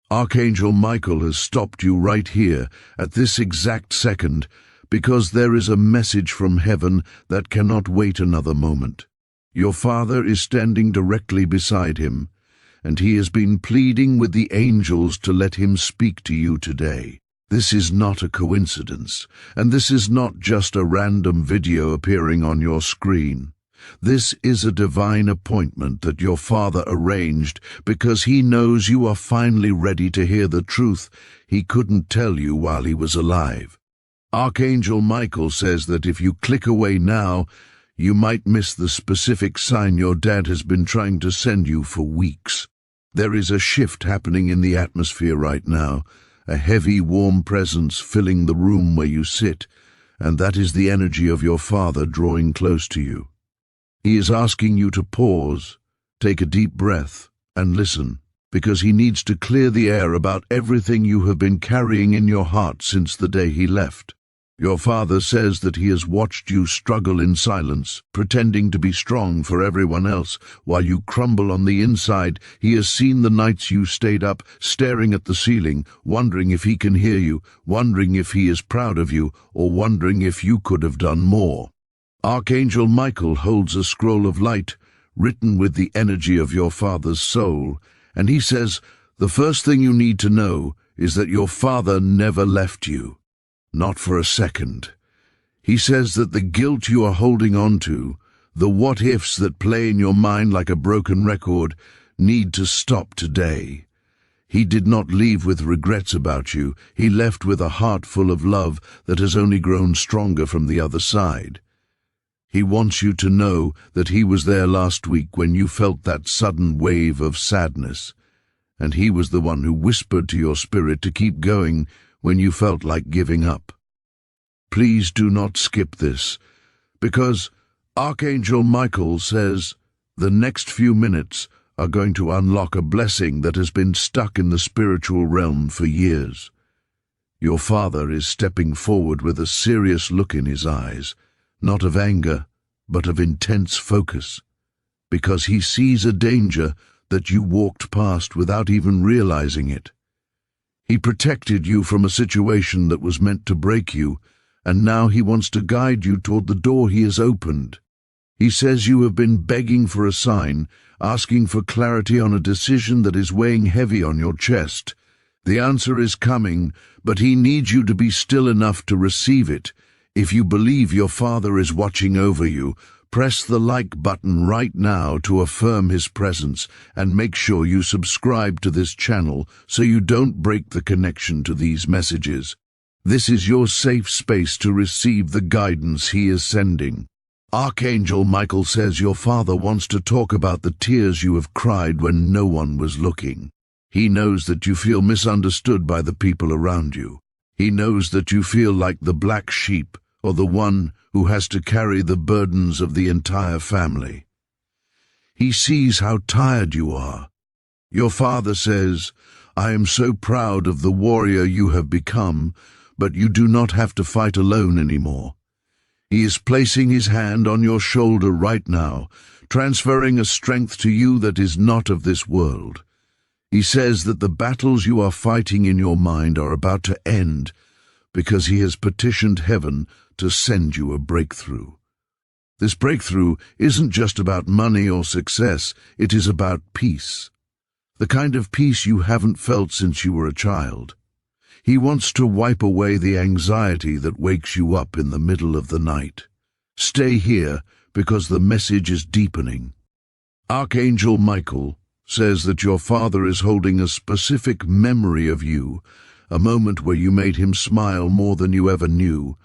Archangel Michael has stopped you right here at this exact second because there is a message from heaven that cannot wait another moment. Your father is standing directly beside him, and he has been pleading with the angels to let him speak to you today. This is not a coincidence, and this is not just a random video appearing on your screen. This is a divine appointment that your father arranged because he knows you are finally ready to hear the truth he couldn't tell you while he was alive. Archangel Michael says that if you click away now, you might miss the specific sign your dad has been trying to send you for weeks. There is a shift happening in the atmosphere right now, a heavy, warm presence filling the room where you sit, and that is the energy of your father drawing close to you. He is asking you to pause, take a deep breath, and listen, because he needs to clear the air about everything you have been carrying in your heart since the day he left. Your father says that he has watched you struggle in silence, pretending to be strong for everyone else, while you crumble on the inside. He has seen the nights you stayed up, staring at the ceiling, wondering if he can hear you, wondering if he is proud of you, or wondering if you could have done more. Archangel Michael holds a scroll of light, written with the energy of your father's soul, and he says, the first thing you need to know is that your father never left you. Not for a second. He says that the guilt you are holding on to, the what-ifs that play in your mind like a broken record, need to stop today. He did not leave with regrets about you. He left with a heart full of love that has only grown stronger from the other side. He wants you to know that he was there last week when you felt that sudden wave of sadness, and he was the one who whispered to your spirit to keep going when you felt like giving up. Please do not skip this, because Archangel Michael says the next few minutes are going to unlock a blessing that has been stuck in the spiritual realm for years. Your father is stepping forward with a serious look in his eyes, not of anger, but of intense focus, because he sees a danger that you walked past without even realizing it. He protected you from a situation that was meant to break you, and now he wants to guide you toward the door he has opened. He says you have been begging for a sign, asking for clarity on a decision that is weighing heavy on your chest. The answer is coming, but he needs you to be still enough to receive it. If you believe your father is watching over you, press the like button right now to affirm his presence, and make sure you subscribe to this channel so you don't break the connection to these messages. This is your safe space to receive the guidance he is sending. Archangel Michael says your father wants to talk about the tears you have cried when no one was looking. He knows that you feel misunderstood by the people around you. He knows that you feel like the black sheep, or the one who has to carry the burdens of the entire family. He sees how tired you are. Your father says, I am so proud of the warrior you have become, but you do not have to fight alone anymore. He is placing his hand on your shoulder right now, transferring a strength to you that is not of this world. He says that the battles you are fighting in your mind are about to end, because he has petitioned heaven to send you a breakthrough. This breakthrough isn't just about money or success, it is about peace. The kind of peace you haven't felt since you were a child. He wants to wipe away the anxiety that wakes you up in the middle of the night. Stay here, because the message is deepening. Archangel Michael says that your father is holding a specific memory of you, a moment where you made him smile more than you ever knew.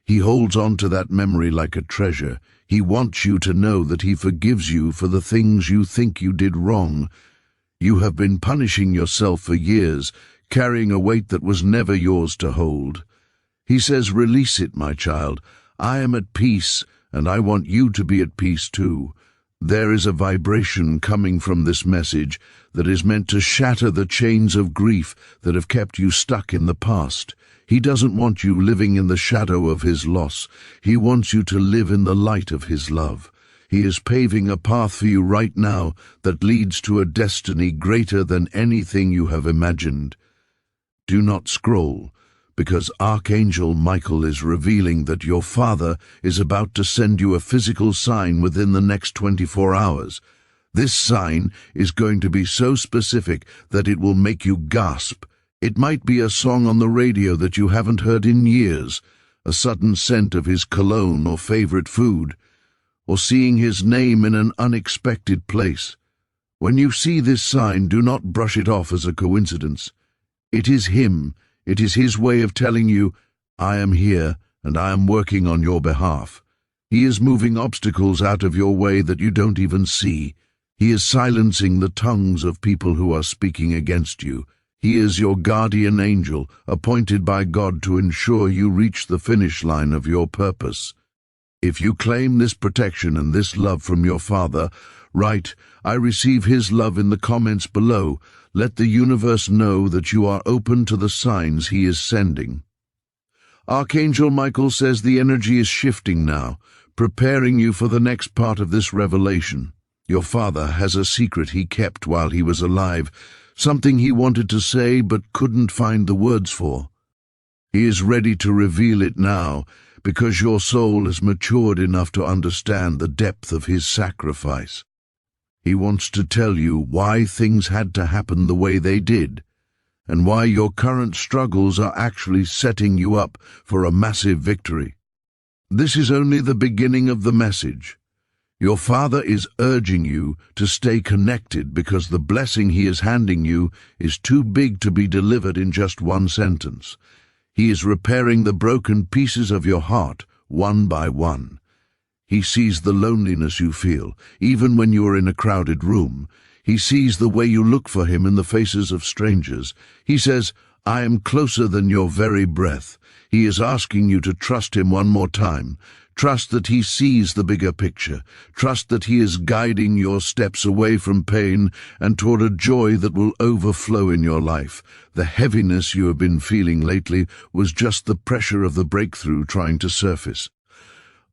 He holds on to that memory like a treasure. He wants you to know that he forgives you for the things you think you did wrong. You have been punishing yourself for years, carrying a weight that was never yours to hold. He says, release it, my child. I am at peace, and I want you to be at peace too. There is a vibration coming from this message that is meant to shatter the chains of grief that have kept you stuck in the past. He doesn't want you living in the shadow of his loss. He wants you to live in the light of his love. He is paving a path for you right now that leads to a destiny greater than anything you have imagined. Do not scroll, because Archangel Michael is revealing that your Father is about to send you a physical sign within the next 24 hours. This sign is going to be so specific that it will make you gasp. It might be a song on the radio that you haven't heard in years, a sudden scent of his cologne or favorite food, or seeing his name in an unexpected place. When you see this sign, do not brush it off as a coincidence. It is him. It is his way of telling you, I am here and I am working on your behalf. He is moving obstacles out of your way that you don't even see. He is silencing the tongues of people who are speaking against you. He is your guardian angel, appointed by God to ensure you reach the finish line of your purpose. If you claim this protection and this love from your Father, write, I receive his love in the comments below. Let the universe know that you are open to the signs he is sending. Archangel Michael says the energy is shifting now, preparing you for the next part of this revelation. Your Father has a secret he kept while he was alive, something he wanted to say but couldn't find the words for. He is ready to reveal it now, because your soul has matured enough to understand the depth of his sacrifice. He wants to tell you why things had to happen the way they did, and why your current struggles are actually setting you up for a massive victory. This is only the beginning of the message. Your Father is urging you to stay connected because the blessing he is handing you is too big to be delivered in just one sentence. He is repairing the broken pieces of your heart, one by one. He sees the loneliness you feel, even when you are in a crowded room. He sees the way you look for him in the faces of strangers. He says, I am closer than your very breath. He is asking you to trust him one more time. Trust that he sees the bigger picture. Trust that he is guiding your steps away from pain and toward a joy that will overflow in your life. The heaviness you have been feeling lately was just the pressure of the breakthrough trying to surface.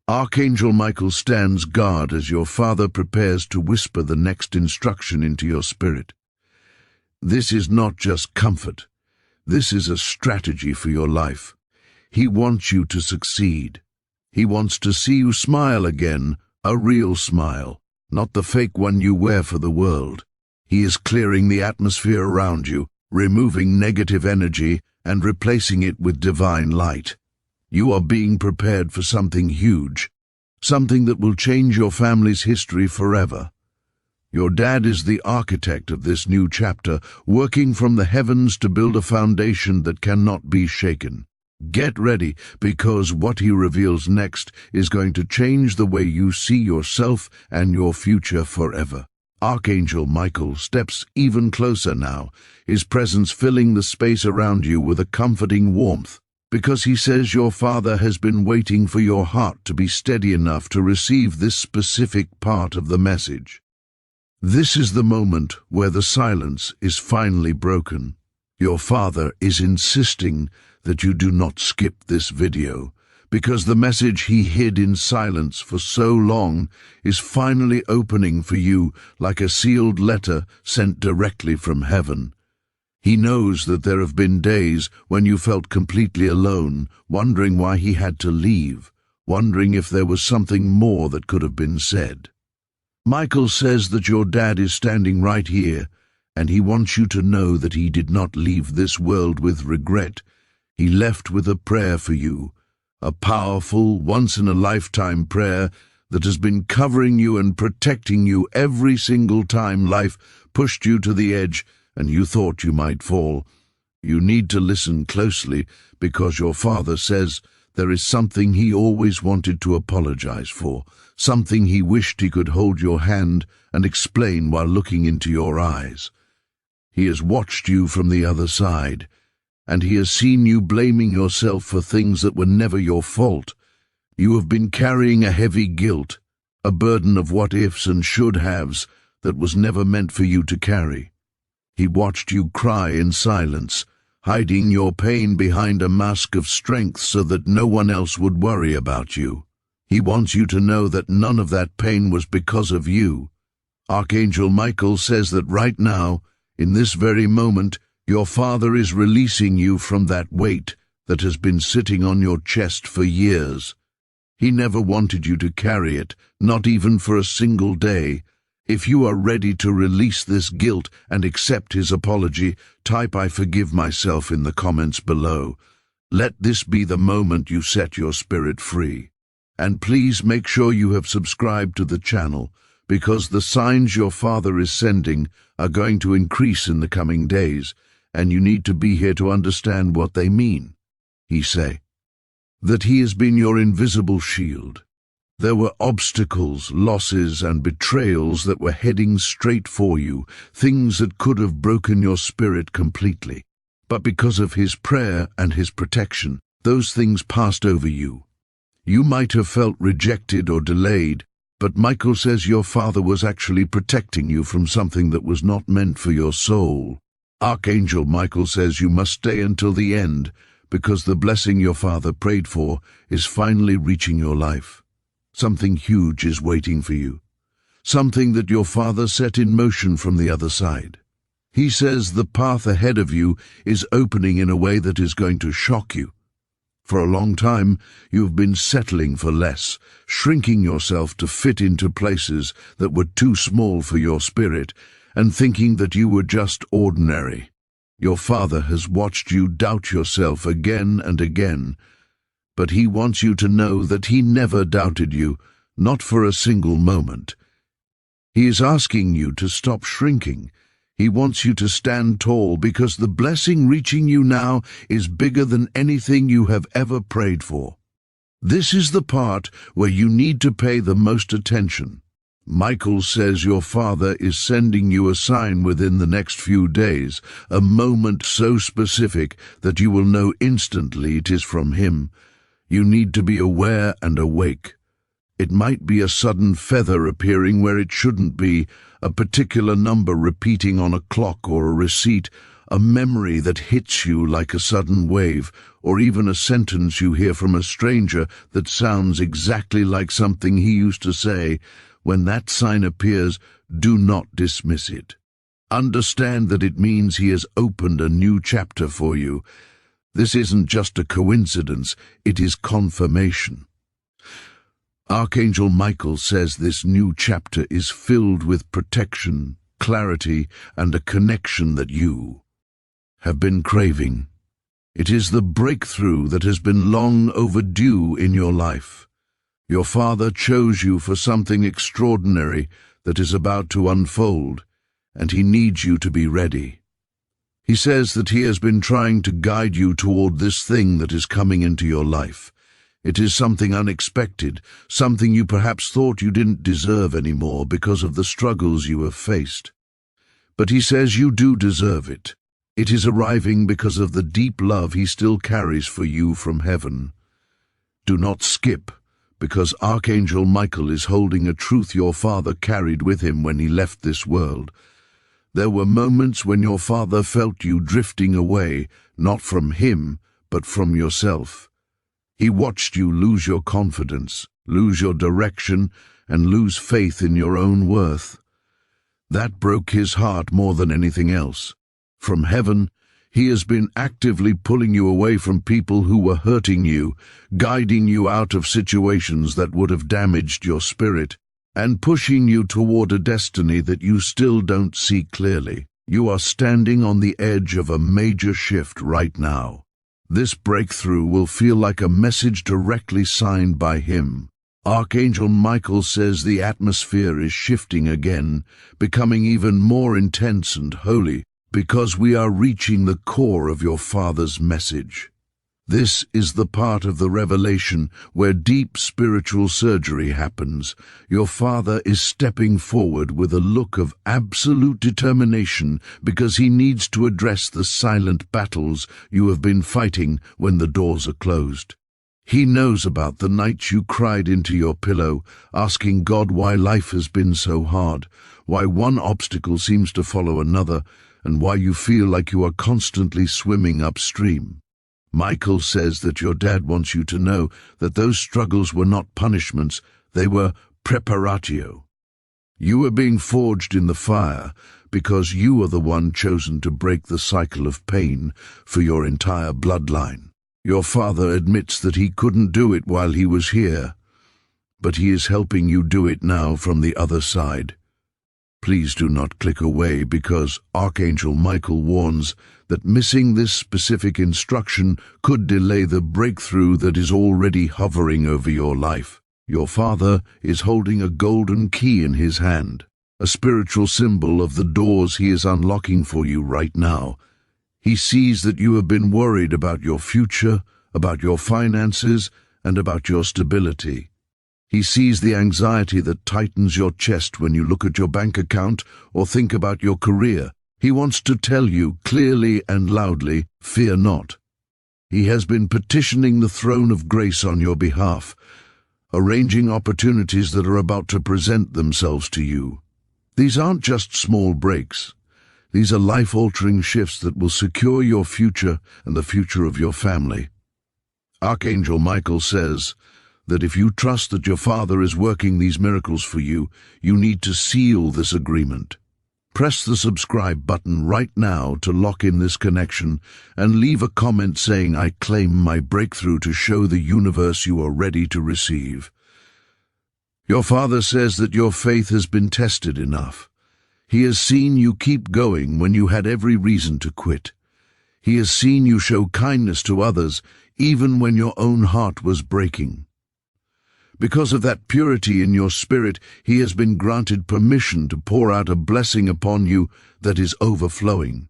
Archangel Michael stands guard as your Father prepares to whisper the next instruction into your spirit. This is not just comfort. This is a strategy for your life. He wants you to succeed. He wants to see you smile again, a real smile, not the fake one you wear for the world. He is clearing the atmosphere around you, removing negative energy and replacing it with divine light. You are being prepared for something huge, something that will change your family's history forever. Your dad is the architect of this new chapter, working from the heavens to build a foundation that cannot be shaken. Get ready, because what he reveals next is going to change the way you see yourself and your future forever. Archangel Michael steps even closer now, his presence filling the space around you with a comforting warmth, because he says your Father has been waiting for your heart to be steady enough to receive this specific part of the message. This is the moment where the silence is finally broken. Your Father is insisting that you do not skip this video, because the message he hid in silence for so long is finally opening for you like a sealed letter sent directly from heaven. He knows that there have been days when you felt completely alone, wondering why he had to leave, wondering if there was something more that could have been said. Michael says that your dad is standing right here, and he wants you to know that he did not leave this world with regret. He left with a prayer for you, a powerful, once-in-a-lifetime prayer that has been covering you and protecting you every single time life pushed you to the edge and you thought you might fall. You need to listen closely, because your Father says there is something he always wanted to apologize for, something he wished he could hold your hand and explain while looking into your eyes. He has watched you from the other side, and he has seen you blaming yourself for things that were never your fault. You have been carrying a heavy guilt, a burden of what-ifs and should-haves that was never meant for you to carry. He watched you cry in silence, hiding your pain behind a mask of strength so that no one else would worry about you. He wants you to know that none of that pain was because of you. Archangel Michael says that right now, in this very moment, your Father is releasing you from that weight that has been sitting on your chest for years. He never wanted you to carry it, not even for a single day. If you are ready to release this guilt and accept his apology, type "I forgive myself" in the comments below. Let this be the moment you set your spirit free. And please make sure you have subscribed to the channel, because the signs your Father is sending are going to increase in the coming days, and you need to be here to understand what they mean. He say that he has been your invisible shield. There were obstacles, losses, and betrayals that were heading straight for you, things that could have broken your spirit completely. But because of his prayer and his protection, those things passed over you. You might have felt rejected or delayed, but Michael says your Father was actually protecting you from something that was not meant for your soul. Archangel Michael says you must stay until the end, because the blessing your Father prayed for is finally reaching your life. Something huge is waiting for you, something that your Father set in motion from the other side. He says the path ahead of you is opening in a way that is going to shock you. For a long time, you've been settling for less, shrinking yourself to fit into places that were too small for your spirit, and thinking that you were just ordinary. Your Father has watched you doubt yourself again and again, but he wants you to know that he never doubted you, not for a single moment. He is asking you to stop shrinking. He wants you to stand tall, because the blessing reaching you now is bigger than anything you have ever prayed for. This is the part where you need to pay the most attention. Michael says your Father is sending you a sign within the next few days, a moment so specific that you will know instantly it is from him. You need to be aware and awake. It might be a sudden feather appearing where it shouldn't be, a particular number repeating on a clock or a receipt, a memory that hits you like a sudden wave, or even a sentence you hear from a stranger that sounds exactly like something he used to say. When that sign appears, do not dismiss it. Understand that it means he has opened a new chapter for you. This isn't just a coincidence, it is confirmation. Archangel Michael says this new chapter is filled with protection, clarity, and a connection that you have been craving. It is the breakthrough that has been long overdue in your life. Your Father chose you for something extraordinary that is about to unfold, and he needs you to be ready. He says that he has been trying to guide you toward this thing that is coming into your life. It is something unexpected, something you perhaps thought you didn't deserve anymore because of the struggles you have faced. But he says you do deserve it. It is arriving because of the deep love he still carries for you from heaven. Do not skip, because Archangel Michael is holding a truth your Father carried with him when he left this world. There were moments when your Father felt you drifting away, not from him, but from yourself. He watched you lose your confidence, lose your direction, and lose faith in your own worth. That broke his heart more than anything else. From heaven, he has been actively pulling you away from people who were hurting you, guiding you out of situations that would have damaged your spirit, and pushing you toward a destiny that you still don't see clearly. You are standing on the edge of a major shift right now. This breakthrough will feel like a message directly signed by him. Archangel Michael says the atmosphere is shifting again, becoming even more intense and holy, because we are reaching the core of your Father's message. This is the part of the revelation where deep spiritual surgery happens. Your Father is stepping forward with a look of absolute determination because he needs to address the silent battles you have been fighting when the doors are closed. He knows about the nights you cried into your pillow, asking God why life has been so hard, why one obstacle seems to follow another, and why you feel like you are constantly swimming upstream. Michael says that your dad wants you to know that those struggles were not punishments, they were preparatio. You were being forged in the fire because you are the one chosen to break the cycle of pain for your entire bloodline. Your father admits that he couldn't do it while he was here, but he is helping you do it now from the other side. Please do not click away, because Archangel Michael warns that missing this specific instruction could delay the breakthrough that is already hovering over your life. Your father is holding a golden key in his hand, a spiritual symbol of the doors he is unlocking for you right now. He sees that you have been worried about your future, about your finances, and about your stability. He sees the anxiety that tightens your chest when you look at your bank account or think about your career. He wants to tell you clearly and loudly, fear not. He has been petitioning the throne of grace on your behalf, arranging opportunities that are about to present themselves to you. These aren't just small breaks. These are life-altering shifts that will secure your future and the future of your family. Archangel Michael says that if you trust that your father is working these miracles for you, you need to seal this agreement. Press the subscribe button right now to lock in this connection, and leave a comment saying, "I claim my breakthrough," to show the universe you are ready to receive. Your father says that your faith has been tested enough. He has seen you keep going when you had every reason to quit. He has seen you show kindness to others even when your own heart was breaking. Because of that purity in your spirit, he has been granted permission to pour out a blessing upon you that is overflowing.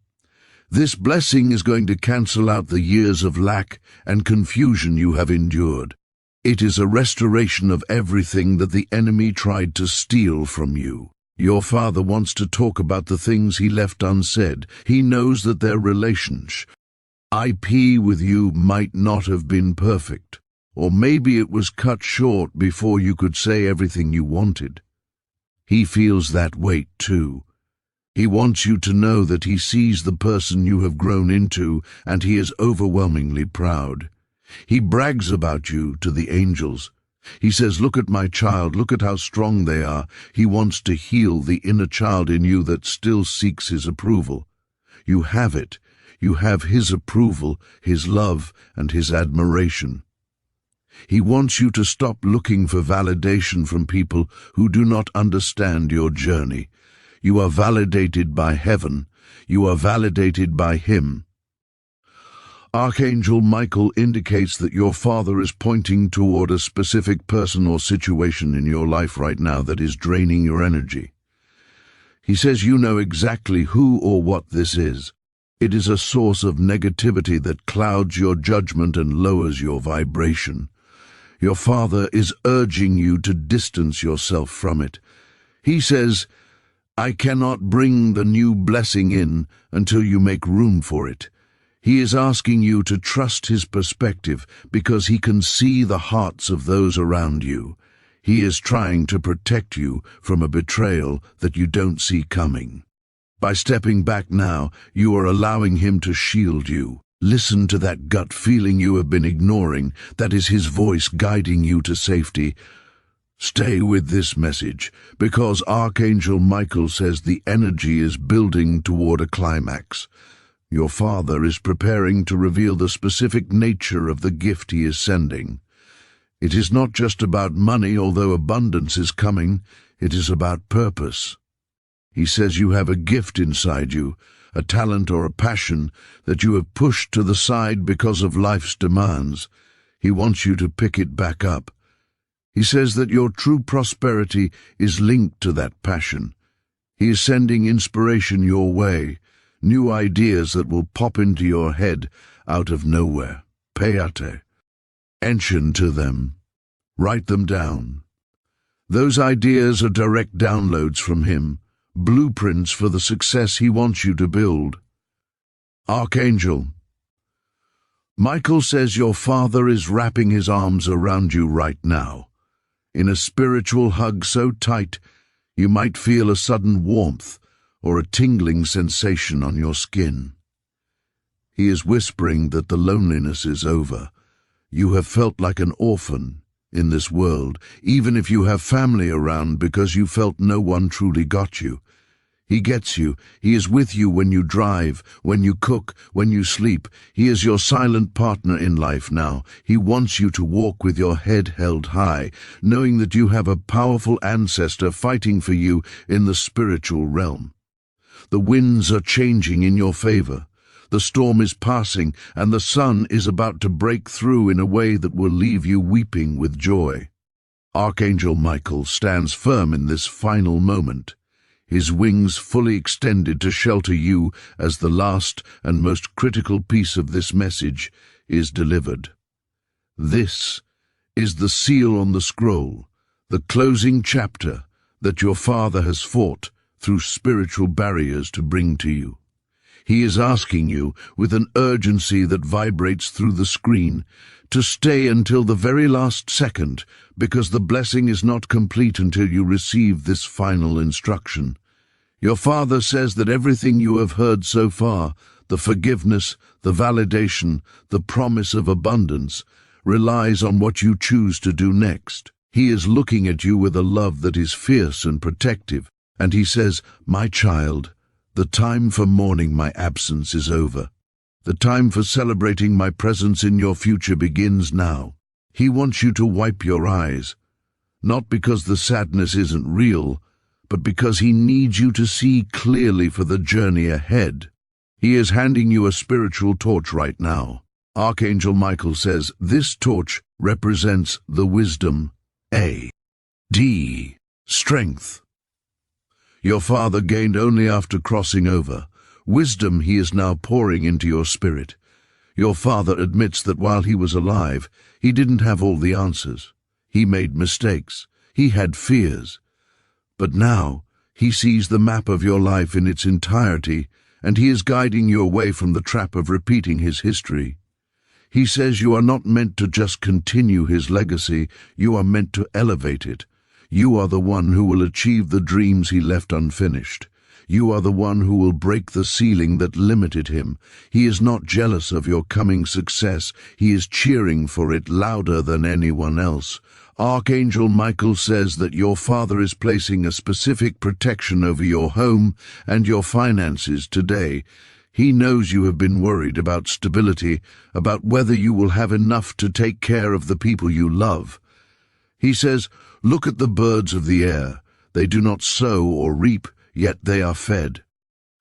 This blessing is going to cancel out the years of lack and confusion you have endured. It is a restoration of everything that the enemy tried to steal from you. Your father wants to talk about the things he left unsaid. He knows that their relationship with you might not have been perfect. Or maybe it was cut short before you could say everything you wanted. He feels that weight too. He wants you to know that he sees the person you have grown into, and he is overwhelmingly proud. He brags about you to the angels. He says, "Look at my child, look at how strong they are." He wants to heal the inner child in you that still seeks his approval. You have it. You have his approval, his love, and his admiration. He wants you to stop looking for validation from people who do not understand your journey. You are validated by heaven. You are validated by him. Archangel Michael indicates that your father is pointing toward a specific person or situation in your life right now that is draining your energy. He says you know exactly who or what this is. It is a source of negativity that clouds your judgment and lowers your vibration. Your father is urging you to distance yourself from it. He says, "I cannot bring the new blessing in until you make room for it." He is asking you to trust his perspective because he can see the hearts of those around you. He is trying to protect you from a betrayal that you don't see coming. By stepping back now, you are allowing him to shield you. Listen to that gut feeling you have been ignoring. That is his voice guiding you to safety. Stay with this message, because Archangel Michael says the energy is building toward a climax. Your father is preparing to reveal the specific nature of the gift he is sending. It is not just about money, although abundance is coming. It is about purpose. He says you have a gift inside you, a talent or a passion that you have pushed to the side because of life's demands. He wants you to pick it back up. He says that your true prosperity is linked to that passion. He is sending inspiration your way, new ideas that will pop into your head out of nowhere. Payate. Attention to them. Write them down. Those ideas are direct downloads from him, blueprints for the success he wants you to build. Archangel Michael says your father is wrapping his arms around you right now, in a spiritual hug so tight you might feel a sudden warmth or a tingling sensation on your skin. He is whispering that the loneliness is over. You have felt like an orphan in this world, even if you have family around, because you felt no one truly got you. He gets you. He is with you when you drive, when you cook, when you sleep. He is your silent partner in life now. He wants you to walk with your head held high, knowing that you have a powerful ancestor fighting for you in the spiritual realm. The winds are changing in your favor. The storm is passing, and the sun is about to break through in a way that will leave you weeping with joy. Archangel Michael stands firm in this final moment, his wings fully extended to shelter you as the last and most critical piece of this message is delivered. This is the seal on the scroll, the closing chapter that your Father has fought through spiritual barriers to bring to you. He is asking you, with an urgency that vibrates through the screen, to stay until the very last second, because the blessing is not complete until you receive this final instruction. Your Father says that everything you have heard so far, the forgiveness, the validation, the promise of abundance, relies on what you choose to do next. He is looking at you with a love that is fierce and protective, and he says, "My child, the time for mourning my absence is over. The time for celebrating my presence in your future begins now." He wants you to wipe your eyes, not because the sadness isn't real, but because he needs you to see clearly for the journey ahead. He is handing you a spiritual torch right now. Archangel Michael says this torch represents the wisdom, strength. Your Father gained only after crossing over. Wisdom he is now pouring into your spirit. Your Father admits that while he was alive, he didn't have all the answers. He made mistakes. He had fears. But now he sees the map of your life in its entirety, and he is guiding you away from the trap of repeating his history. He says you are not meant to just continue his legacy, you are meant to elevate it. You are the one who will achieve the dreams he left unfinished. You are the one who will break the ceiling that limited him. He is not jealous of your coming success. He is cheering for it louder than anyone else. Archangel Michael says that your Father is placing a specific protection over your home and your finances today. He knows you have been worried about stability, about whether you will have enough to take care of the people you love. He says, "Look at the birds of the air. They do not sow or reap, yet they are fed.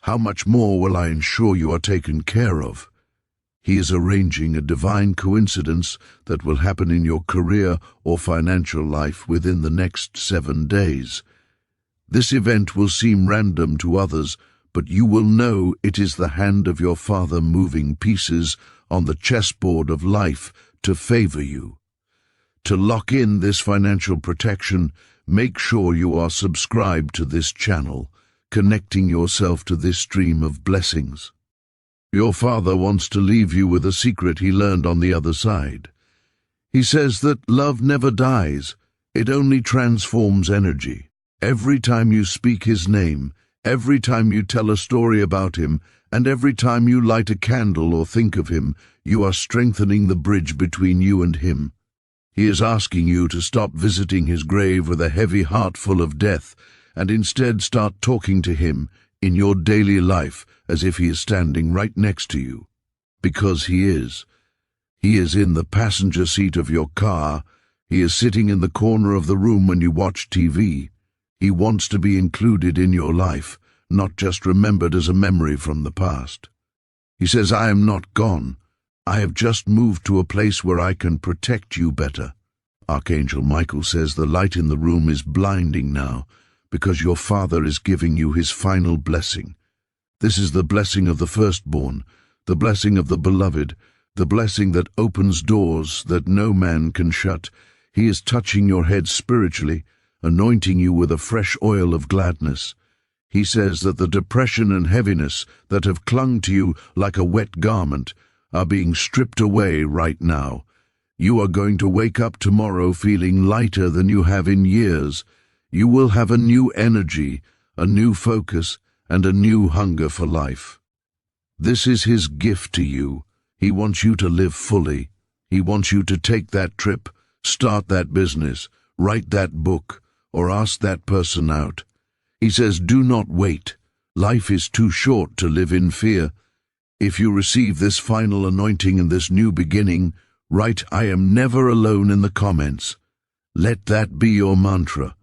How much more will I ensure you are taken care of?" He is arranging a divine coincidence that will happen in your career or financial life within the next 7 days. This event will seem random to others, but you will know it is the hand of your Father moving pieces on the chessboard of life to favor you. To lock in this financial protection, make sure you are subscribed to this channel, connecting yourself to this stream of blessings. Your Father wants to leave you with a secret he learned on the other side. He says that love never dies, it only transforms energy. Every time you speak his name, every time you tell a story about him, and every time you light a candle or think of him, you are strengthening the bridge between you and him. He is asking you to stop visiting his grave with a heavy heart full of death, and instead start talking to him in your daily life as if he is standing right next to you. Because he is. He is in the passenger seat of your car. He is sitting in the corner of the room when you watch TV. He wants to be included in your life, not just remembered as a memory from the past. He says, "I am not gone. I have just moved to a place where I can protect you better." Archangel Michael says the light in the room is blinding now, because your Father is giving you his final blessing. This is the blessing of the firstborn, the blessing of the beloved, the blessing that opens doors that no man can shut. He is touching your head spiritually, anointing you with a fresh oil of gladness. He says that the depression and heaviness that have clung to you like a wet garment are being stripped away right now. You are going to wake up tomorrow feeling lighter than you have in years. You will have a new energy, a new focus, and a new hunger for life. This is his gift to you. He wants you to live fully. He wants you to take that trip, start that business, write that book, or ask that person out. He says, do not wait. Life is too short to live in fear. If you receive this final anointing and this new beginning, write, I am never alone in the comments. Let that be your mantra.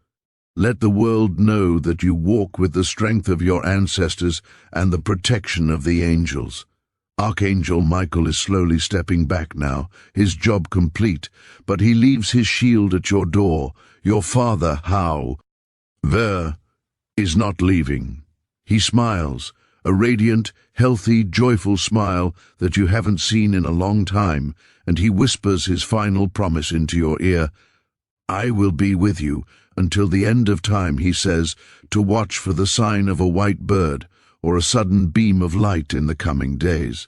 Let the world know that you walk with the strength of your ancestors and the protection of the angels. Archangel Michael is slowly stepping back now, his job complete, but he leaves his shield at your door. Your father, is not leaving. He smiles, a radiant, healthy, joyful smile that you haven't seen in a long time, and he whispers his final promise into your ear. I will be with you until the end of time, he says, to watch for the sign of a white bird or a sudden beam of light in the coming days.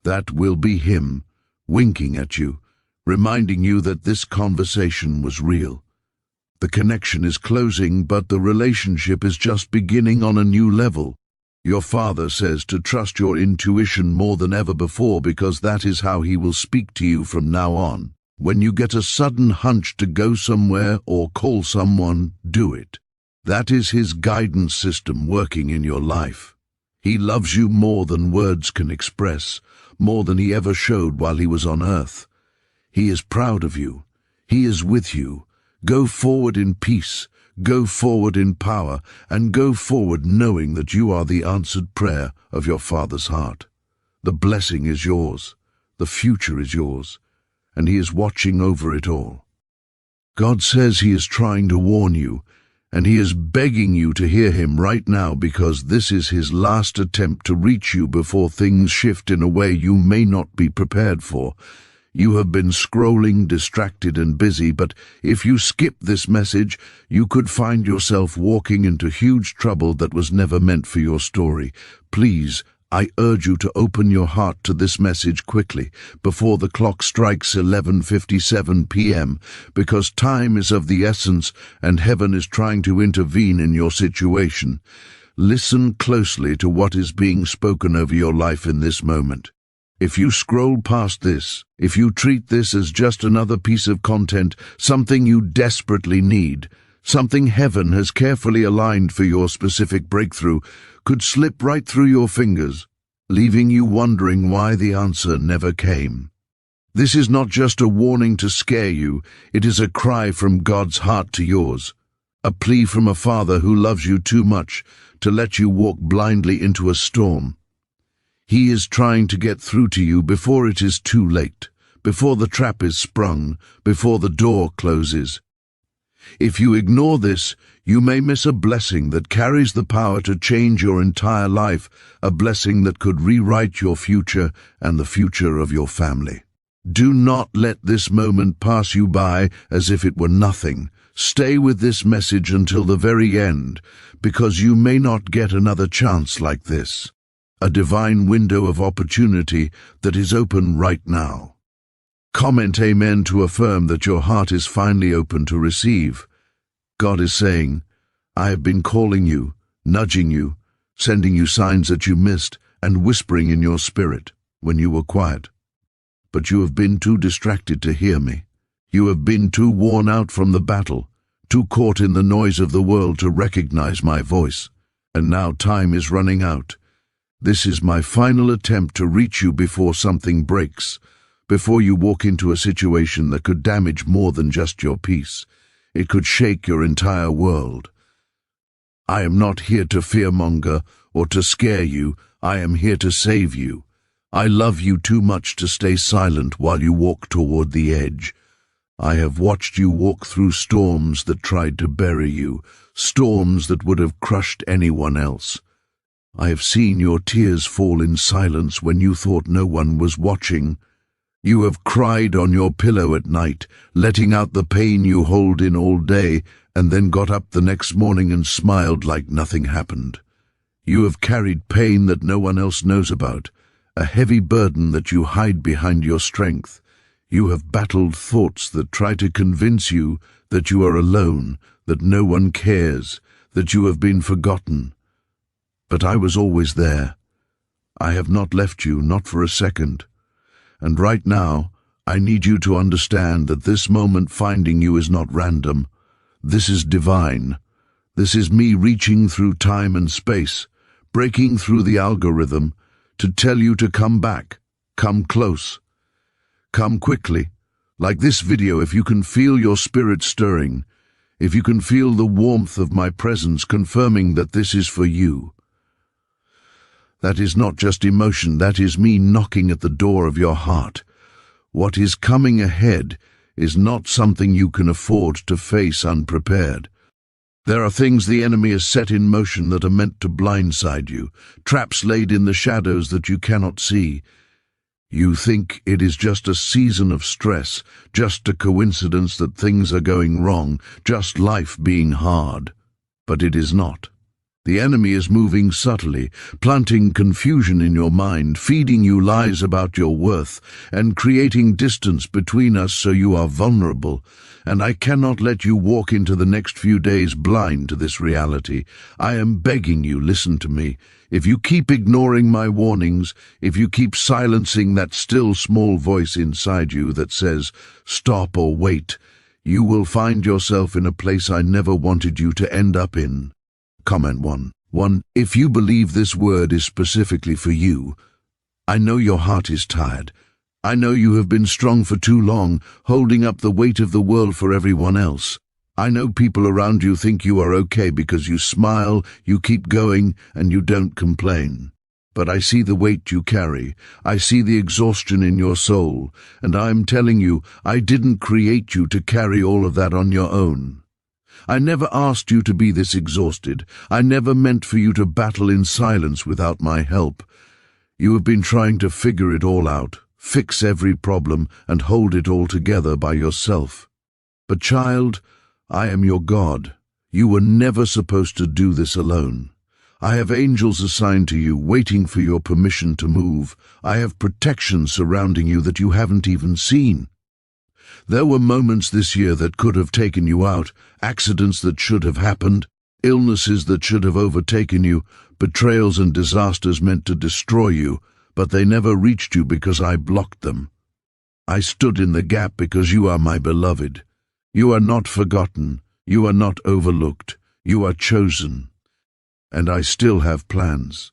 That will be him, winking at you, reminding you that this conversation was real. The connection is closing, but the relationship is just beginning on a new level. Your father says to trust your intuition more than ever before, because that is how he will speak to you from now on. When you get a sudden hunch to go somewhere or call someone, do it. That is his guidance system working in your life. He loves you more than words can express, more than he ever showed while he was on earth. He is proud of you. He is with you. Go forward in peace, go forward in power, and go forward knowing that you are the answered prayer of your Father's heart. The blessing is yours. The future is yours. And he is watching over it all. God says he is trying to warn you, and he is begging you to hear him right now, because this is his last attempt to reach you before things shift in a way you may not be prepared for. You have been scrolling, distracted and busy, but if you skip this message, you could find yourself walking into huge trouble that was never meant for your story. Please, I urge you to open your heart to this message quickly, before the clock strikes 11:57 p.m., because time is of the essence and heaven is trying to intervene in your situation. Listen closely to what is being spoken over your life in this moment. If you scroll past this, if you treat this as just another piece of content, something you desperately need, something heaven has carefully aligned for your specific breakthrough, could slip right through your fingers, leaving you wondering why the answer never came. This is not just a warning to scare you, it is a cry from God's heart to yours, a plea from a Father who loves you too much to let you walk blindly into a storm. He is trying to get through to you before it is too late, before the trap is sprung, before the door closes. If you ignore this, you may miss a blessing that carries the power to change your entire life, a blessing that could rewrite your future and the future of your family. Do not let this moment pass you by as if it were nothing. Stay with this message until the very end, because you may not get another chance like this. A divine window of opportunity that is open right now. Comment amen to affirm that your heart is finally open to receive. God is saying, I have been calling you, nudging you, sending you signs that you missed, and whispering in your spirit when you were quiet. But you have been too distracted to hear me. You have been too worn out from the battle, too caught in the noise of the world to recognize my voice. And now time is running out. This is my final attempt to reach you before something breaks, before you walk into a situation that could damage more than just your peace. It could shake your entire world. I am not here to fearmonger or to scare you. I am here to save you. I love you too much to stay silent while you walk toward the edge. I have watched you walk through storms that tried to bury you, storms that would have crushed anyone else. I have seen your tears fall in silence when you thought no one was watching. You have cried on your pillow at night, letting out the pain you hold in all day, and then got up the next morning and smiled like nothing happened. You have carried pain that no one else knows about, a heavy burden that you hide behind your strength. You have battled thoughts that try to convince you that you are alone, that no one cares, that you have been forgotten. But I was always there. I have not left you, not for a second. And right now, I need you to understand that this moment finding you is not random. This is divine. This is me reaching through time and space, breaking through the algorithm, to tell you to come back, come close, come quickly. Like this video, if you can feel your spirit stirring, if you can feel the warmth of my presence confirming that this is for you. That is not just emotion, that is me knocking at the door of your heart. What is coming ahead is not something you can afford to face unprepared. There are things the enemy has set in motion that are meant to blindside you, traps laid in the shadows that you cannot see. You think it is just a season of stress, just a coincidence that things are going wrong, just life being hard. But it is not. The enemy is moving subtly, planting confusion in your mind, feeding you lies about your worth, and creating distance between us so you are vulnerable. And I cannot let you walk into the next few days blind to this reality. I am begging you, listen to me. If you keep ignoring my warnings, if you keep silencing that still small voice inside you that says, stop or wait, you will find yourself in a place I never wanted you to end up in. Comment 1. If you believe this word is specifically for you, I know your heart is tired. I know you have been strong for too long, holding up the weight of the world for everyone else. I know people around you think you are okay because you smile, you keep going, and you don't complain. But I see the weight you carry. I see the exhaustion in your soul. And I'm telling you, I didn't create you to carry all of that on your own. I never asked you to be this exhausted. I never meant for you to battle in silence without my help. You have been trying to figure it all out, fix every problem, and hold it all together by yourself. But child, I am your God. You were never supposed to do this alone. I have angels assigned to you, waiting for your permission to move. I have protection surrounding you that you haven't even seen. There were moments this year that could have taken you out, accidents that should have happened, illnesses that should have overtaken you, betrayals and disasters meant to destroy you, but they never reached you because I blocked them. I stood in the gap because you are my beloved. You are not forgotten. You are not overlooked. You are chosen. And I still have plans.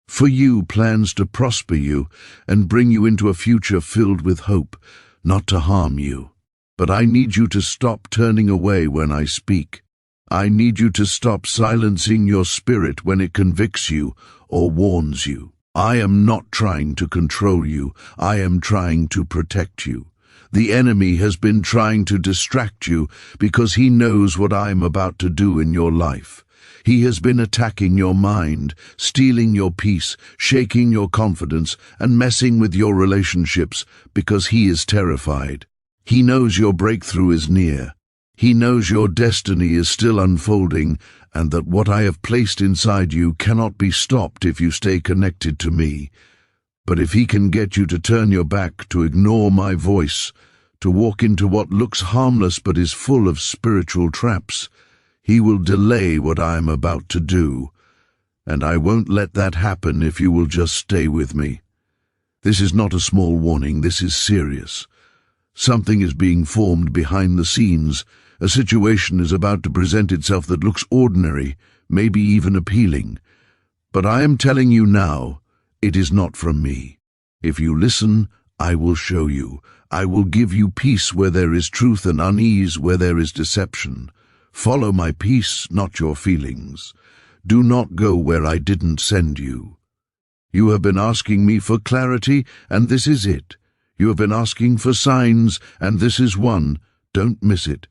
For you, plans to prosper you and bring you into a future filled with hope, not to harm you. But I need you to stop turning away when I speak. I need you to stop silencing your spirit when it convicts you or warns you. I am not trying to control you. I am trying to protect you. The enemy has been trying to distract you because he knows what I am about to do in your life. He has been attacking your mind, stealing your peace, shaking your confidence, and messing with your relationships because he is terrified. He knows your breakthrough is near. He knows your destiny is still unfolding, and that what I have placed inside you cannot be stopped if you stay connected to me. But if he can get you to turn your back, to ignore my voice, to walk into what looks harmless but is full of spiritual traps, he will delay what I am about to do, and I won't let that happen if you will just stay with me. This is not a small warning, this is serious. Something is being formed behind the scenes. A situation is about to present itself that looks ordinary, maybe even appealing. But I am telling you now, it is not from me. If you listen, I will show you. I will give you peace where there is truth and unease where there is deception. Follow my peace, not your feelings. Do not go where I didn't send you. You have been asking me for clarity, and this is it. You have been asking for signs, and this is one. Don't miss it.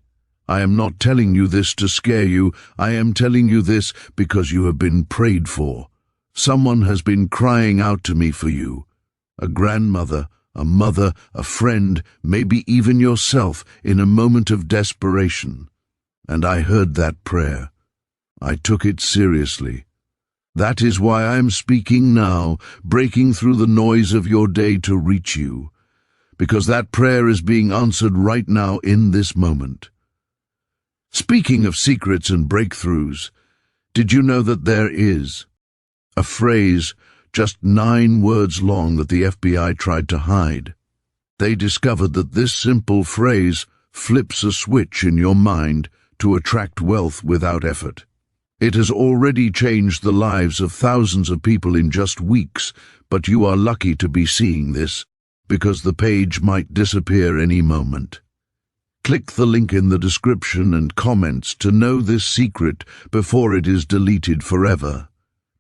I am not telling you this to scare you. I am telling you this because you have been prayed for. Someone has been crying out to me for you. A grandmother, a mother, a friend, maybe even yourself in a moment of desperation. And I heard that prayer. I took it seriously. That is why I am speaking now, breaking through the noise of your day to reach you. Because that prayer is being answered right now in this moment. Speaking of secrets and breakthroughs, did you know that there is a phrase, just 9 words long that the FBI tried to hide. They discovered that this simple phrase flips a switch in your mind to attract wealth without effort. It has already changed the lives of thousands of people in just weeks, but you are lucky to be seeing this, because the page might disappear any moment. Click the link in the description and comments to know this secret before it is deleted forever.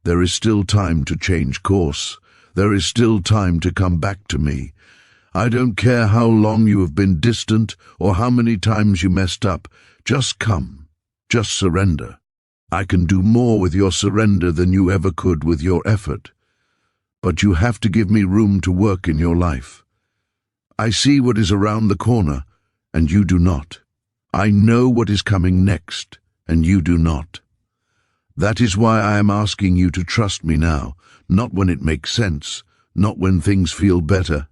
There is still time to change course. There is still time to come back to me. I don't care how long you have been distant or how many times you messed up. Just come. Just surrender. I can do more with your surrender than you ever could with your effort. But you have to give me room to work in your life. I see what is around the corner, and you do not. I know what is coming next, and you do not. That is why I am asking you to trust me now, not when it makes sense, not when things feel better,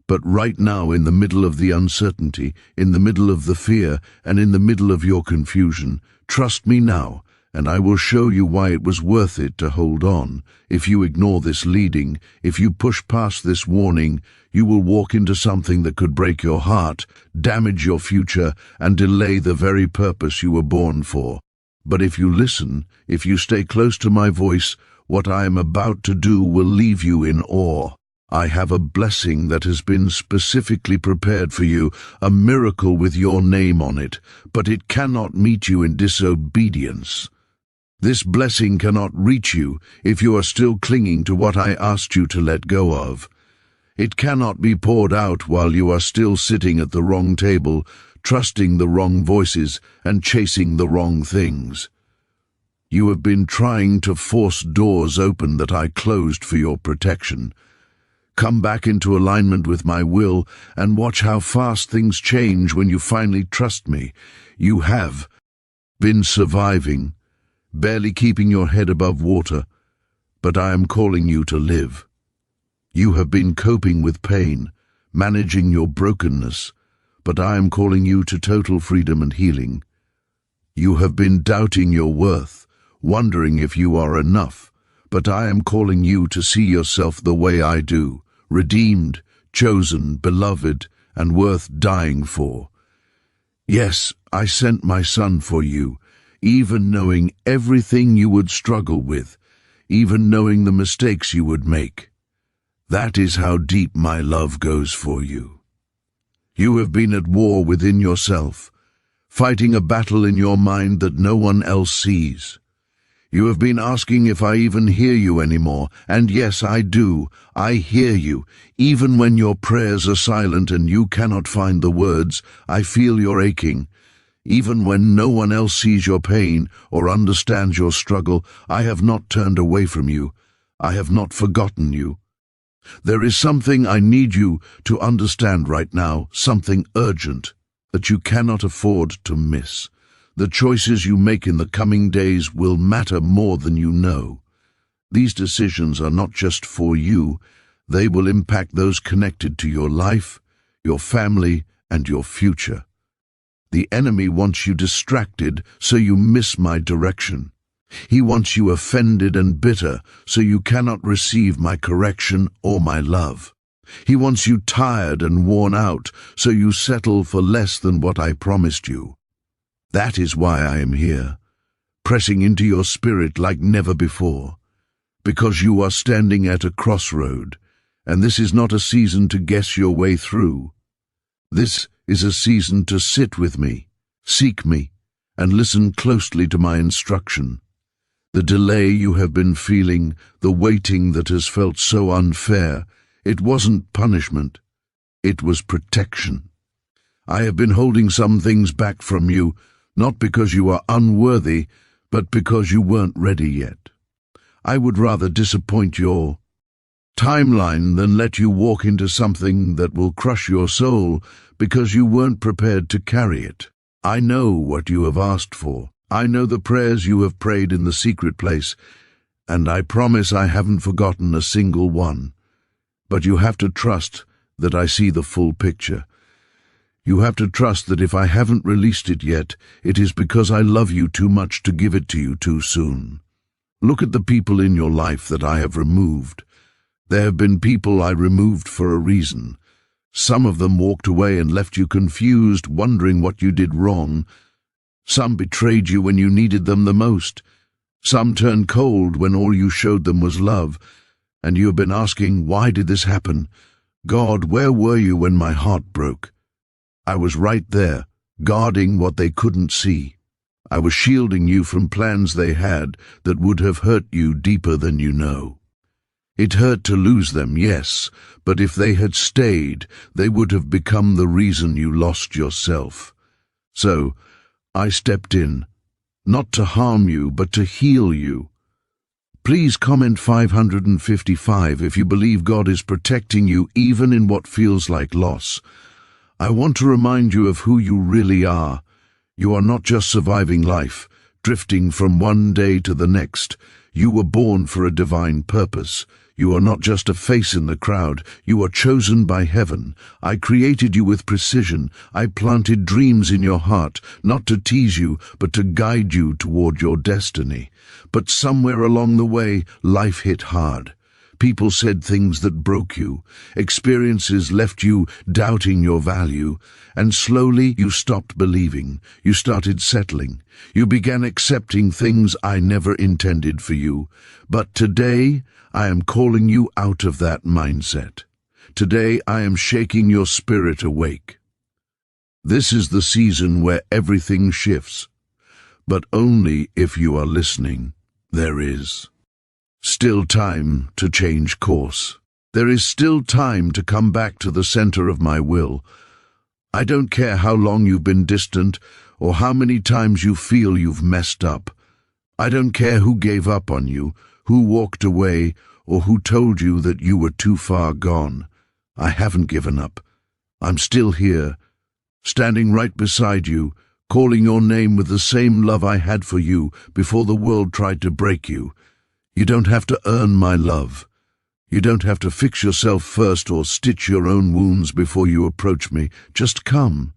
but right now in the middle of the uncertainty, in the middle of the fear, and in the middle of your confusion. Trust me now, and I will show you why it was worth it to hold on. If you ignore this leading, if you push past this warning, you will walk into something that could break your heart, damage your future, and delay the very purpose you were born for. But if you listen, if you stay close to my voice, what I am about to do will leave you in awe. I have a blessing that has been specifically prepared for you, a miracle with your name on it, but it cannot meet you in disobedience. This blessing cannot reach you if you are still clinging to what I asked you to let go of. It cannot be poured out while you are still sitting at the wrong table, trusting the wrong voices and chasing the wrong things. You have been trying to force doors open that I closed for your protection. Come back into alignment with my will and watch how fast things change when you finally trust me. You have been surviving, barely keeping your head above water, but I am calling you to live. You have been coping with pain, managing your brokenness, but I am calling you to total freedom and healing. You have been doubting your worth, wondering if you are enough, but I am calling you to see yourself the way I do, redeemed, chosen, beloved, and worth dying for. Yes, I sent my son for you, even knowing everything you would struggle with, even knowing the mistakes you would make. That is how deep my love goes for you. You have been at war within yourself, fighting a battle in your mind that no one else sees. You have been asking if I even hear you anymore, and yes, I do. I hear you. Even when your prayers are silent and you cannot find the words, I feel your aching. Even when no one else sees your pain or understands your struggle, I have not turned away from you. I have not forgotten you. There is something I need you to understand right now, something urgent that you cannot afford to miss. The choices you make in the coming days will matter more than you know. These decisions are not just for you. They will impact those connected to your life, your family, and your future. The enemy wants you distracted so you miss my direction. He wants you offended and bitter so you cannot receive my correction or my love. He wants you tired and worn out so you settle for less than what I promised you. That is why I am here, pressing into your spirit like never before, because you are standing at a crossroad, and this is not a season to guess your way through. This is a season to sit with me, seek me, and listen closely to my instruction. The delay you have been feeling, the waiting that has felt so unfair, it wasn't punishment, it was protection. I have been holding some things back from you, not because you are unworthy, but because you weren't ready yet. I would rather disappoint your timeline than let you walk into something that will crush your soul because you weren't prepared to carry it. I know what you have asked for. I know the prayers you have prayed in the secret place, and I promise I haven't forgotten a single one. But you have to trust that I see the full picture. You have to trust that if I haven't released it yet, it is because I love you too much to give it to you too soon. Look at the people in your life that I have removed. There have been people I removed for a reason. Some of them walked away and left you confused, wondering what you did wrong. Some betrayed you when you needed them the most. Some turned cold when all you showed them was love. And you have been asking, why did this happen? God, where were you when my heart broke? I was right there, guarding what they couldn't see. I was shielding you from plans they had that would have hurt you deeper than you know. It hurt to lose them, yes, but if they had stayed, they would have become the reason you lost yourself. So, I stepped in, not to harm you, but to heal you. Please comment 555 if you believe God is protecting you even in what feels like loss. I want to remind you of who you really are. You are not just surviving life, drifting from one day to the next. You were born for a divine purpose. You are not just a face in the crowd. You are chosen by heaven. I created you with precision. I planted dreams in your heart, not to tease you, but to guide you toward your destiny. But somewhere along the way, life hit hard. People said things that broke you. Experiences left you doubting your value. And slowly you stopped believing. You started settling. You began accepting things I never intended for you. But today, I am calling you out of that mindset. Today, I am shaking your spirit awake. This is the season where everything shifts. But only if you are listening. There is still time to change course. There is still time to come back to the center of my will. I don't care how long you've been distant or how many times you feel you've messed up. I don't care who gave up on you, who walked away, or who told you that you were too far gone. I haven't given up. I'm still here, standing right beside you, calling your name with the same love I had for you before the world tried to break you. You don't have to earn my love. You don't have to fix yourself first or stitch your own wounds before you approach me. Just come.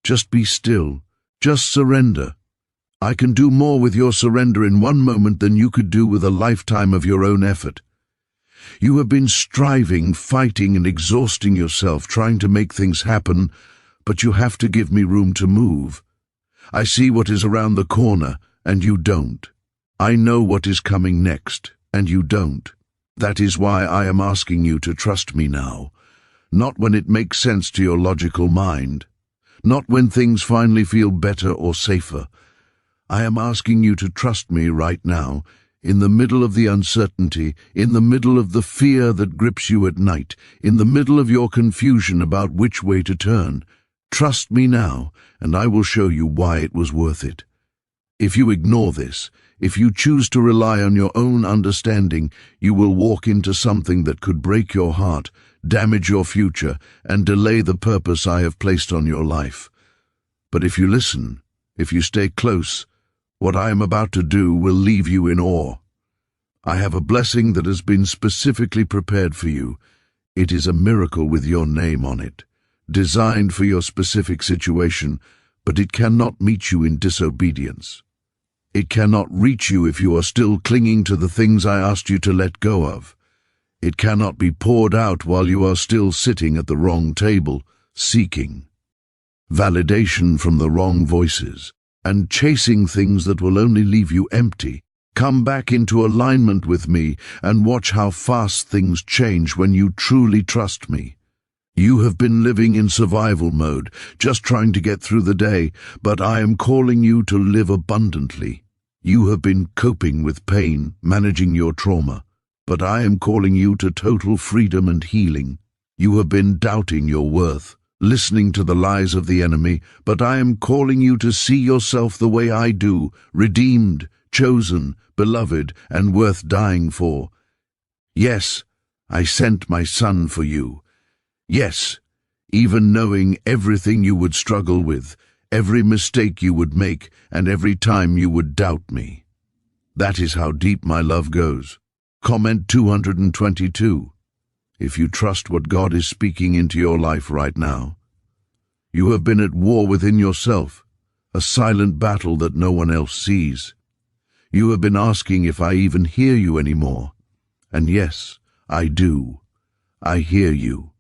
Just be still. Just surrender. I can do more with your surrender in one moment than you could do with a lifetime of your own effort. You have been striving, fighting, and exhausting yourself trying to make things happen, but you have to give me room to move. I see what is around the corner, and you don't. I know what is coming next, and you don't. That is why I am asking you to trust me now. Not when it makes sense to your logical mind. Not when things finally feel better or safer. I am asking you to trust me right now, in the middle of the uncertainty, in the middle of the fear that grips you at night, in the middle of your confusion about which way to turn. Trust me now, and I will show you why it was worth it. If you ignore this, if you choose to rely on your own understanding, you will walk into something that could break your heart, damage your future, and delay the purpose I have placed on your life. But if you listen, if you stay close, what I am about to do will leave you in awe. I have a blessing that has been specifically prepared for you. It is a miracle with your name on it, designed for your specific situation, but it cannot meet you in disobedience. It cannot reach you if you are still clinging to the things I asked you to let go of. It cannot be poured out while you are still sitting at the wrong table, seeking validation from the wrong voices, and chasing things that will only leave you empty. Come back into alignment with me and watch how fast things change when you truly trust me. You have been living in survival mode, just trying to get through the day, but I am calling you to live abundantly. You have been coping with pain, managing your trauma, but I am calling you to total freedom and healing. You have been doubting your worth, listening to the lies of the enemy, but I am calling you to see yourself the way I do, redeemed, chosen, beloved, and worth dying for. Yes, I sent my son for you. Yes, even knowing everything you would struggle with, every mistake you would make, and every time you would doubt me. That is how deep my love goes. Comment 222. If you trust what God is speaking into your life right now. You have been at war within yourself, a silent battle that no one else sees. You have been asking if I even hear you anymore. And yes, I do. I hear you.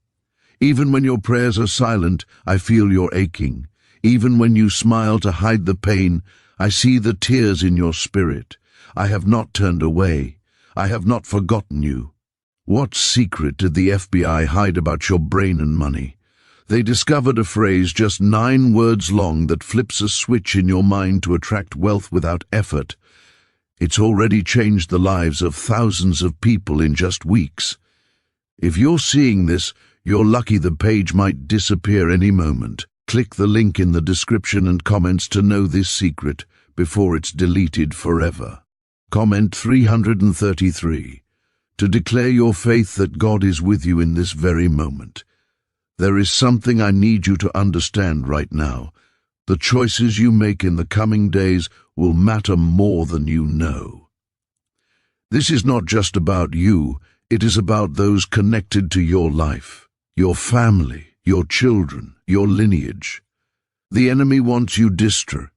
Even when your prayers are silent, I feel your aching. Even when you smile to hide the pain, I see the tears in your spirit. I have not turned away. I have not forgotten you. What secret did the FBI hide about your brain and money? They discovered a phrase just 9 words long that flips a switch in your mind to attract wealth without effort. It's already changed the lives of thousands of people in just weeks. If you're seeing this, you're lucky the page might disappear any moment. Click the link in the description and comments to know this secret before it's deleted forever. Comment 333. To declare your faith that God is with you in this very moment. There is something I need you to understand right now. The choices you make in the coming days will matter more than you know. This is not just about you, it is about those connected to your life, your family, your children, your lineage. The enemy wants you distracted,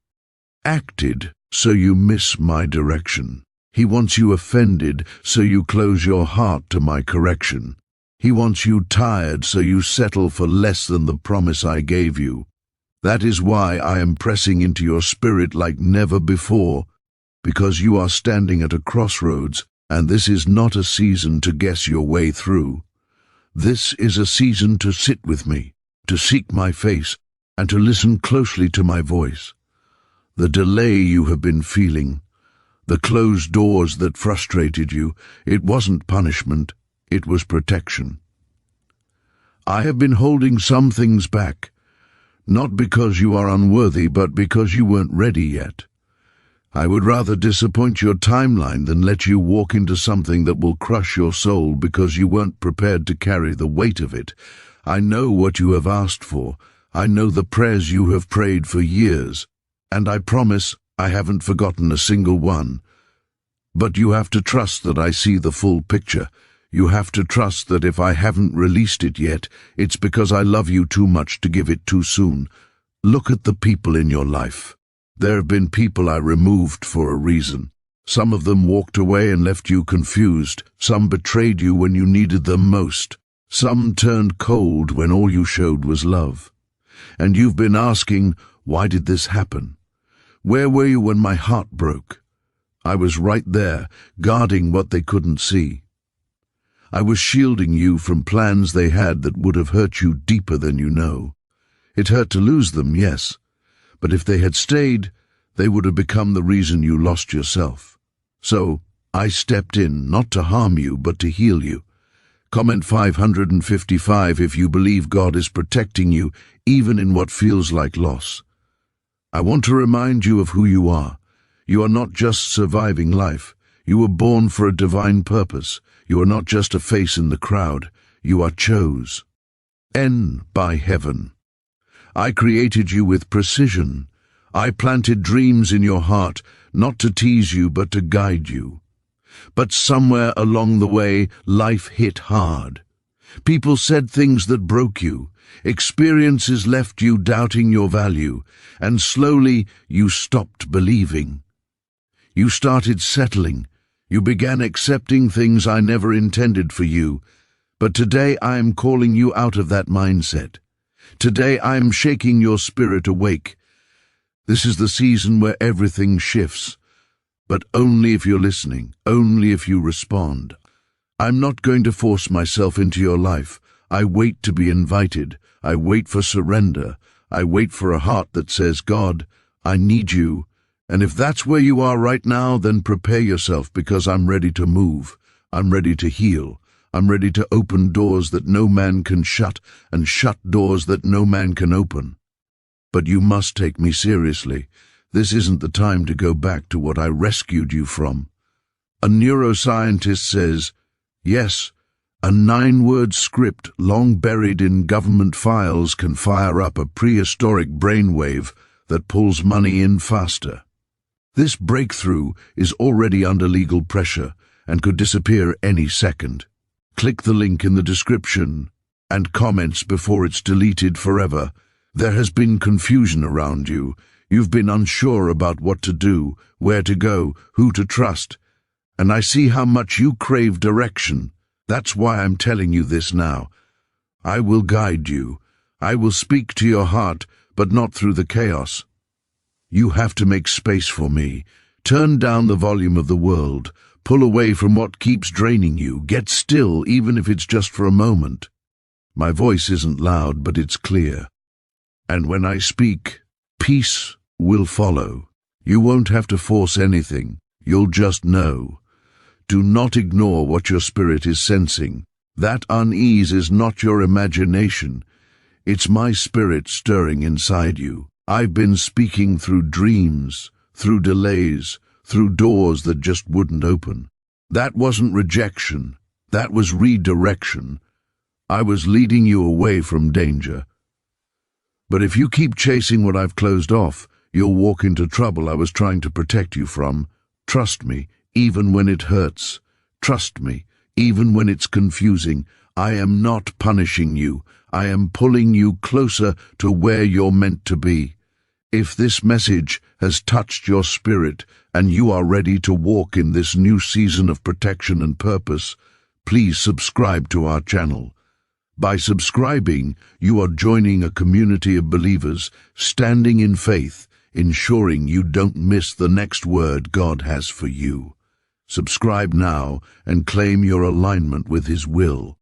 so you miss my direction. He wants you offended, so you close your heart to my correction. He wants you tired, so you settle for less than the promise I gave you. That is why I am pressing into your spirit like never before, because you are standing at a crossroads, and this is not a season to guess your way through. This is a season to sit with me, to seek my face, and to listen closely to my voice. The delay you have been feeling, the closed doors that frustrated you, it wasn't punishment, it was protection. I have been holding some things back, not because you are unworthy, but because you weren't ready yet. I would rather disappoint your timeline than let you walk into something that will crush your soul because you weren't prepared to carry the weight of it. I know what you have asked for. I know the prayers you have prayed for years, and I promise I haven't forgotten a single one. But you have to trust that I see the full picture. You have to trust that if I haven't released it yet, it's because I love you too much to give it too soon. Look at the people in your life. There have been people I removed for a reason. Some of them walked away and left you confused. Some betrayed you when you needed them most. Some turned cold when all you showed was love. And you've been asking, why did this happen? Where were you when my heart broke? I was right there, guarding what they couldn't see. I was shielding you from plans they had that would have hurt you deeper than you know. It hurt to lose them, yes, but if they had stayed, they would have become the reason you lost yourself. So, I stepped in, not to harm you, but to heal you. Comment 555 if you believe God is protecting you, even in what feels like loss. I want to remind you of who you are. You are not just surviving life. You were born for a divine purpose. You are not just a face in the crowd. You are chose. By heaven. I created you with precision. I planted dreams in your heart, not to tease you, but to guide you. But somewhere along the way, life hit hard. People said things that broke you. Experiences left you doubting your value, and slowly you stopped believing. You started settling. You began accepting things I never intended for you. But today I am calling you out of that mindset. Today I am shaking your spirit awake. This is the season where everything shifts. But only if you're listening, only if you respond. I'm not going to force myself into your life. I wait to be invited. I wait for surrender. I wait for a heart that says, God, I need you. And if that's where you are right now, then prepare yourself, because I'm ready to move. I'm ready to heal. I'm ready to open doors that no man can shut, and shut doors that no man can open. But you must take me seriously. This isn't the time to go back to what I rescued you from. A neuroscientist says, yes, a 9-word script long buried in government files can fire up a prehistoric brainwave that pulls money in faster. This breakthrough is already under legal pressure and could disappear any second. Click the link in the description and comments before it's deleted forever. There has been confusion around you. You've been unsure about what to do, where to go, who to trust, and I see how much you crave direction. That's why I'm telling you this now. I will guide you. I will speak to your heart, but not through the chaos. You have to make space for me. Turn down the volume of the world. Pull away from what keeps draining you. Get still, even if it's just for a moment. My voice isn't loud, but it's clear. And when I speak, peace will follow. You won't have to force anything. You'll just know. Do not ignore what your spirit is sensing. That unease is not your imagination. It's my spirit stirring inside you. I've been speaking through dreams, through delays, through doors that just wouldn't open. That wasn't rejection. That was redirection. I was leading you away from danger. But if you keep chasing what I've closed off, you'll walk into trouble I was trying to protect you from. Trust me, even when it hurts. Trust me, even when it's confusing. I am not punishing you. I am pulling you closer to where you're meant to be. If this message has touched your spirit and you are ready to walk in this new season of protection and purpose, please subscribe to our channel. By subscribing, you are joining a community of believers standing in faith, ensuring you don't miss the next word God has for you. Subscribe now and claim your alignment with His will.